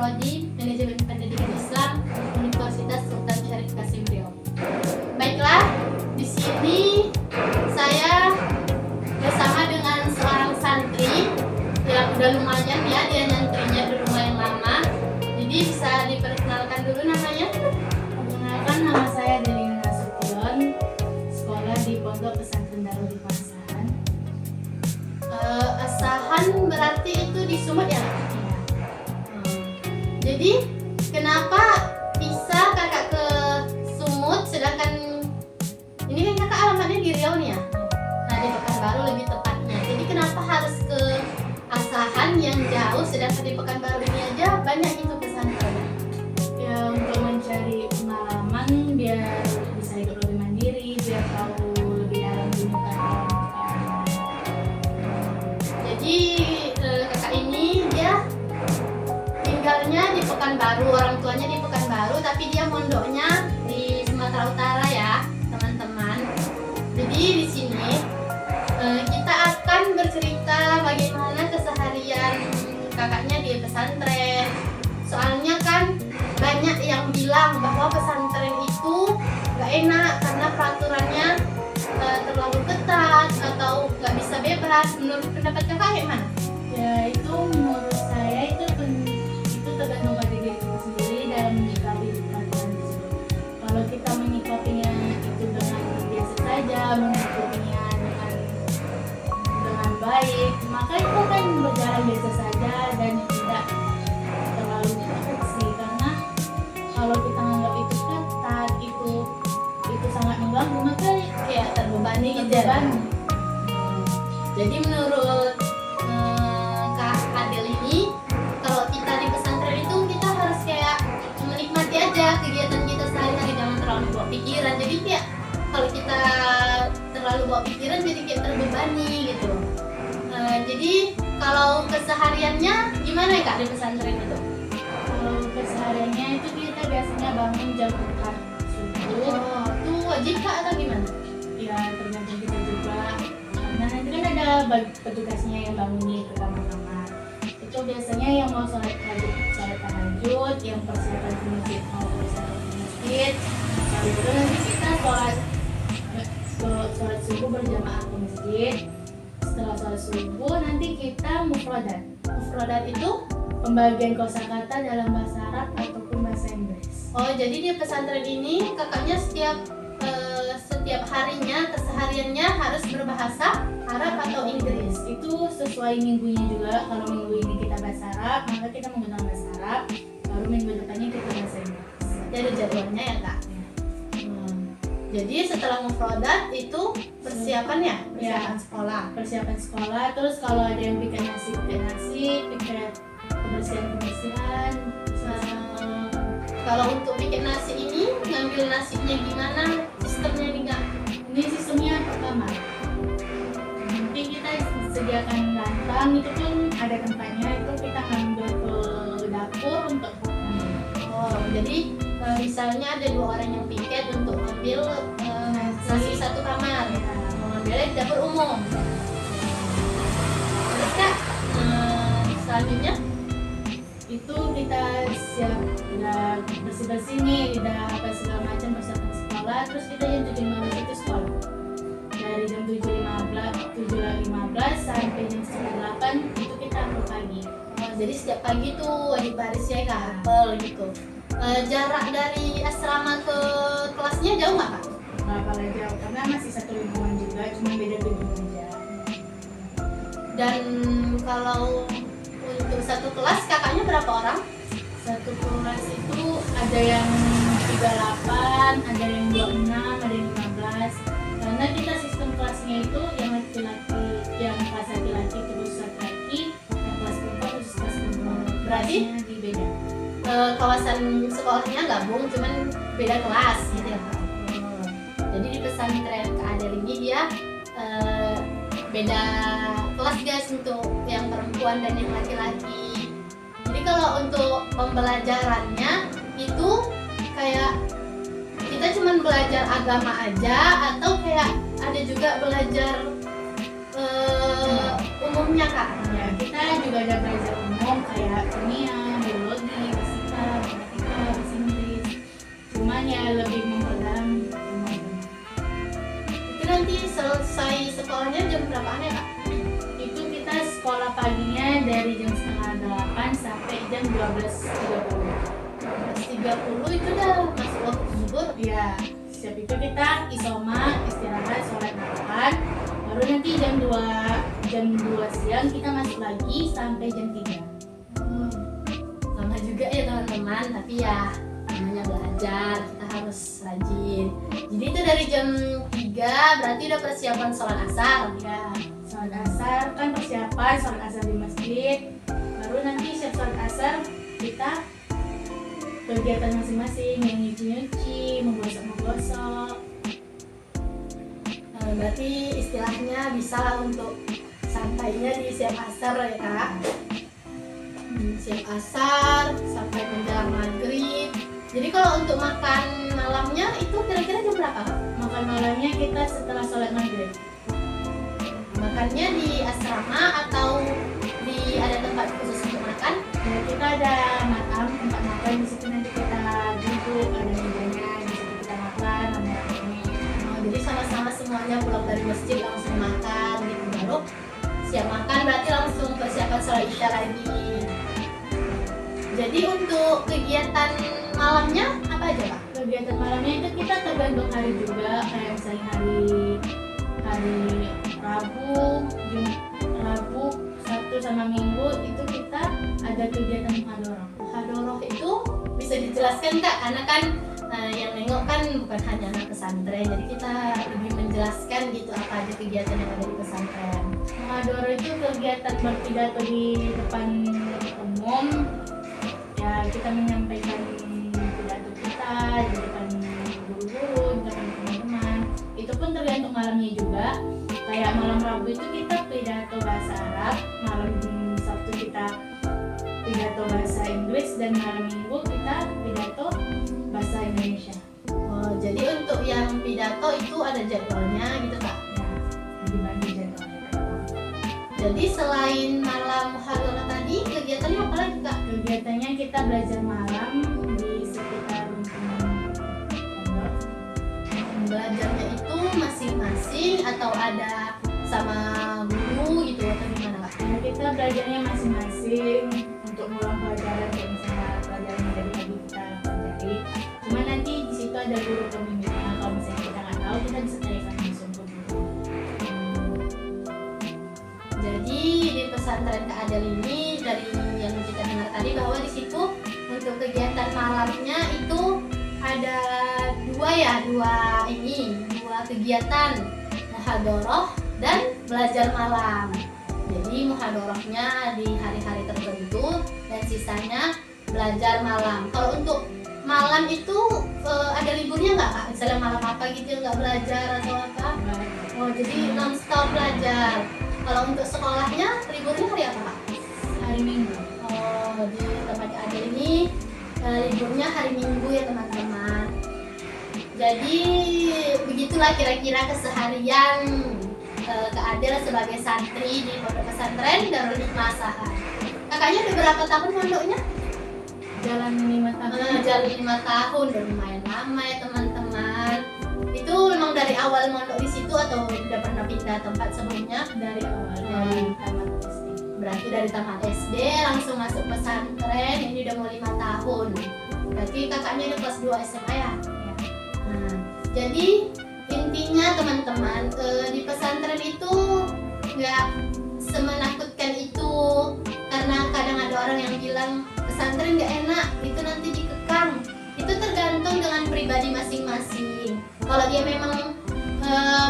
Prodi Manajemen Pendidikan Islam Universitas Sultan Syarif Qasim Riau. Baiklah, di sini saya bersama dengan seorang santri yang udah lumayan ya, dia nyantrinya udah lumayan lama. Jadi bisa diperkenalkan dulu namanya. Perkenalkan, nama saya Delina Nasution, sekolah di Pondok Pesantren Darul Asahan. Asahan berarti itu di Sumut ya? Jadi kenapa bisa kakak ke Sumut sedangkan ini kan kakak alamatnya di Riau nih ya? Nah, di Pekanbaru lebih tepatnya. Jadi kenapa harus ke Asahan yang jauh sedangkan di Pekanbaru ini aja banyak itu pesantren? Ya, untuk mencari pengalaman biar bisa hidup lebih mandiri, biar tahu lebih dalam dunia pendidikan. Jadi kakak ini dia tinggalnya di Pekanbaru, orang tuanya di Pekanbaru, tapi dia mondoknya di Sumatera Utara ya, teman-teman. Jadi di sini kita akan bercerita bagaimana keseharian kakaknya di pesantren. Soalnya kan banyak yang bilang bahwa pesantren itu gak enak karena peraturannya terlalu ketat atau gak bisa bebas. Menurut pendapat kakak gimana? Ya, itu menurut saya itu tergantung pada diri kita sendiri dalam menyikapi peraturan tersebut. Kalau kita menyikapinya itu dengan biasa saja, mengikutinya dengan baik, maka itu akan berjalan biasa saja dan tidak terlalu ketat sih. Karena kalau kita menganggap itu ketat, itu sangat mengganggu, maka kayak Terbebani gitu ya. Jadi menurut Kak Adel ini, kalau kita di pesantren itu kita harus kayak menikmati aja kegiatan kita sehari-hari, jangan terlalu bawa pikiran. Jadi kayak kalau kita terlalu bawa pikiran jadi kayak terbebani gitu. Jadi kalau kesehariannya gimana ya Kak di pesantren itu? Kalau kesehariannya itu kita biasanya bangun jam 4 subuh. Oh, itu wajib Kak atau gimana? Ya, tergantung kita juga. Nah, nanti kan ada petugasnya yang bangunin ke kamar-kamar. Itu biasanya yang mau sholat tahajud, yang persiapan ke masjid mau persiapan ke masjid. Lalu itu nanti kita sholat subuh berjamaah ke masjid. Setelah sholat subuh nanti kita mufradat. Mufradat itu pembagian kosakata dalam bahasa Arab ataupun bahasa Inggris. Oh, jadi di pesantren ini kakaknya setiap harinya, kesehariannya harus berbahasa Arab atau Inggris. Itu sesuai minggunya juga. Kalau minggu ini kita bahasa Arab, maka kita menggunakan bahasa Arab. Baru minggu depannya kita bahasa Inggris. Jadi jadwalnya ya Kak. Jadi setelah mufradat itu persiapan ya, persiapan sekolah. Persiapan sekolah. Terus kalau ada yang bikin nasi, bikin kebersihan. Kalau untuk bikin nasi ini, ngambil nasinya gimana? Sistemnya nih Kak? Ini sistemnya pertama. Nanti kita sediakan lantang, itu pun ada tempatnya. Itu kita ngambil ke dapur untuk makan. Oh, jadi misalnya ada 2 orang yang piket untuk ngambil nasi satu kamar, mau ngambilnya di dapur umum. Terus Kak, selanjutnya itu kita siap, udah bersih-bersih nih, udah apa segala macam persiapan sekolah. Terus kita jam 7.15 itu sekolah. Dari jam 7.15 sampai jam 8 itu kita apel pagi. Oh, jadi setiap pagi tuh wajib baris ya Kak, apel gitu. Jarak dari asrama ke kelasnya jauh nggak Kak? Nggak kalah jauh, karena masih satu lingkungan juga, cuma beda gedung aja. Dan kalau untuk satu kelas kakaknya berapa orang? Satu kelas itu ada yang 38, ada yang 26, ada yang 15. Karena kita sistem kelasnya itu yang laki-laki, yang kelas laki-laki terus laki-laki, yang kelas perempuan terus kelas perempuan. Berarti Kelasnya di beda. kawasan sekolahnya gabung, cuman beda kelas gitu ya Kak. Jadi di pesantren Kak Adel ini dia beda kelas guys untuk yang perempuan dan yang laki-laki. Jadi kalau untuk pembelajarannya itu kayak kita cuma belajar agama aja atau kayak ada juga belajar umumnya Kak? Ya, kita juga ada belajar umum kayak kimia, biologi, sekolahnya jam berapaan ya Kak? Itu kita sekolah paginya dari jam setengah 8 sampai jam 12.30. 12.30 itu udah masuk waktu zuhur. Ya, siap itu kita isoma, istirahat, sholat makan. Baru nanti jam 2 siang kita masuk lagi sampai jam 3. Lama juga ya teman-teman, tapi ya namanya belajar, kita harus rajin. Jadi itu dari jam 3 berarti udah persiapan sholat asar. Ya, sholat asar kan persiapan sholat asar di masjid. Baru nanti siap sholat asar kita kegiatan masing-masing, yang nyuci-nyuci, menggosok-menggosok. Berarti istilahnya bisa lah untuk santainya di siap asar ya Kak. Siap asar sampai menjelang maghrib. Jadi kalau untuk makan malamnya itu kira-kira jam berapa Kak? Makan malamnya kita setelah sholat maghrib. Makannya di asrama atau di ada tempat khusus untuk makan? Ya, kita ada tempat makan di situ, nanti kita duduk, ada mejanya, di situ kita makan rame-rame. Jadi sama-sama semuanya pulang dari masjid langsung makan gitu, baru siap makan berarti langsung persiapan sholat isya lagi. Jadi untuk kegiatan malamnya apa aja Kak? Kegiatan malamnya itu kita tergantung hari juga, kayak misalnya hari Rabu, Sabtu sama Minggu itu kita ada kegiatan muhadharah. Muhadharah itu bisa dijelaskan Kak, karena kan yang nengok kan bukan hanya anak pesantren, jadi kita lebih menjelaskan gitu apa aja kegiatan yang ada di pesantren. Muhadharah itu kegiatan berpidato di depan umum. Ya, kita menyampaikan pidato kita di depan guru-guru, di depan teman-teman. Itu pun tergantung malamnya juga. Kayak malam Rabu itu kita pidato bahasa Arab, malam Sabtu kita pidato bahasa Inggris, dan malam Minggu kita pidato bahasa Indonesia. Jadi untuk yang pidato itu ada jadwalnya gitu Kak? Ya, dibagi jadwalnya. Jadi selain malam muhadharah tadi, kegiatannya apa lagi Kak? Kegiatannya kita belajar malam di sekitar pondok. Belajarnya itu masing-masing atau ada sama guru gitu atau gimana Kak? Nah, kita belajarnya masing-masing untuk ngulang pelajaran, kayak misalnya pelajaran dari pagi kita pelajari. Cuma nanti di situ ada guru pembimbingnya. Kalau misalnya kita nggak tahu, kita bisa tanyakan langsung ke guru. Jadi di pesantren Kak Adel ini dari yang kita dengar tadi bahwa di situ untuk kegiatan malamnya itu ada dua kegiatan, muhadharah dan belajar malam. Jadi muhadharahnya di hari-hari tertentu dan sisanya belajar malam. Kalau untuk malam itu ada liburnya nggak Kak? Misalnya malam apa gitu nggak belajar atau apa? Oh, jadi non-stop belajar. Kalau untuk sekolahnya liburnya hari apa Kak? Hari Minggu. Oh, di tempat Kak Adel ini liburnya hari Minggu ya teman-teman. Jadi begitulah kira-kira keseharian Kak Adel sebagai santri di Pondok Pesantren Darul Hikmah Asahan. Kakaknya udah berapa tahun mondoknya? Jalan 5 tahun. Jalan 5 tahun, udah lumayan lama ya teman-teman. Itu memang dari awal mondok di situ atau udah pernah pindah tempat sebelumnya? Dari awal, dari tamat SD. Berarti dari tamat SD langsung masuk pesantren, ini udah mau 5 tahun. Berarti kakaknya udah kelas 2 SMA ya? Ya. Nah, jadi intinya teman-teman di pesantren itu nggak semenakutkan itu, karena kadang ada orang yang bilang pesantren nggak enak, itu nanti dikekang. Itu tergantung dengan pribadi masing-masing. Kalau dia memang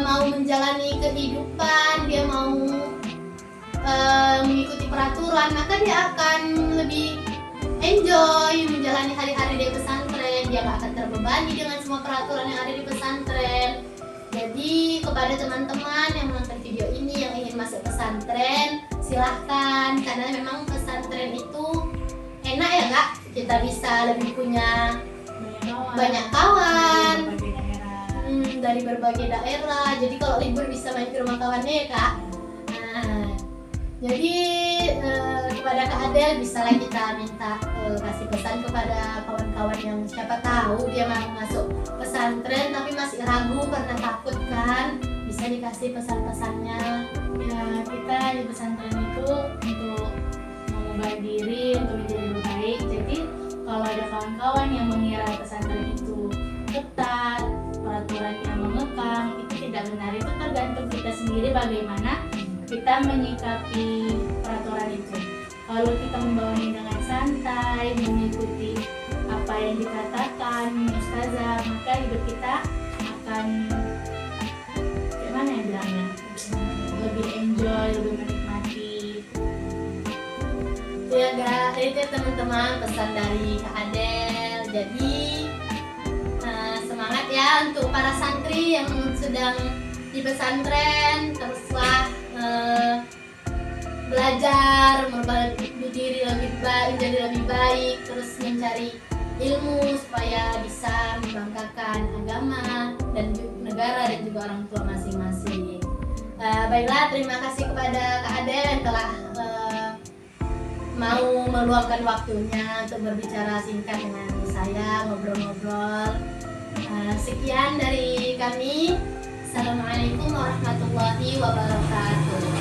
mau menjalani kehidupan, dia mau mengikuti peraturan, maka dia akan lebih enjoy menjalani hari-hari di pesantren. Dia nggak akan terbebani dengan semua peraturan yang ada di pesantren. Jadi kepada teman-teman yang menonton video ini yang ingin masuk pesantren, silahkan, karena memang pesantren itu enak ya Kak. Kita bisa lebih punya banyak kawan dari berbagai daerah. Jadi kalau libur bisa main ke rumah kawannya ya Kak. Nah, jadi kepada Kak Adel bisalah kita minta kasih pesan kepada kawan-kawan yang siapa tahu dia mau masuk pesantren tapi masih ragu karena takut kan. Bisa bisa dikasih pesan-pesannya. Ya, kita di pesantren itu untuk mengubah diri, untuk menjadi lebih baik. Jadi kalau ada kawan-kawan yang mengira pesantren itu ketat, peraturannya mengekang, itu tidak benar. Itu tergantung kita sendiri bagaimana kita menyikapi peraturan itu. Kalau kita membawanya dengan santai, mengikuti apa yang dikatakan ustazah, maka hidup kita akan gimana ya bilangnya, lebih enjoy, lebih menikmati. Itu ya guys, itu ya teman-teman pesan dari Kak Adel. Jadi semangat ya untuk para santri yang sedang di pesantren, teruslah belajar, merubah diri lebih baik, jadi lebih baik, terus mencari ilmu supaya bisa membanggakan agama dan negara dan juga orang tua masing-masing. Baiklah, terima kasih kepada Kak Adel yang telah mau meluangkan waktunya untuk berbicara singkat dengan saya, ngobrol-ngobrol. Sekian dari kami. Assalamualaikum warahmatullahi wabarakatuh.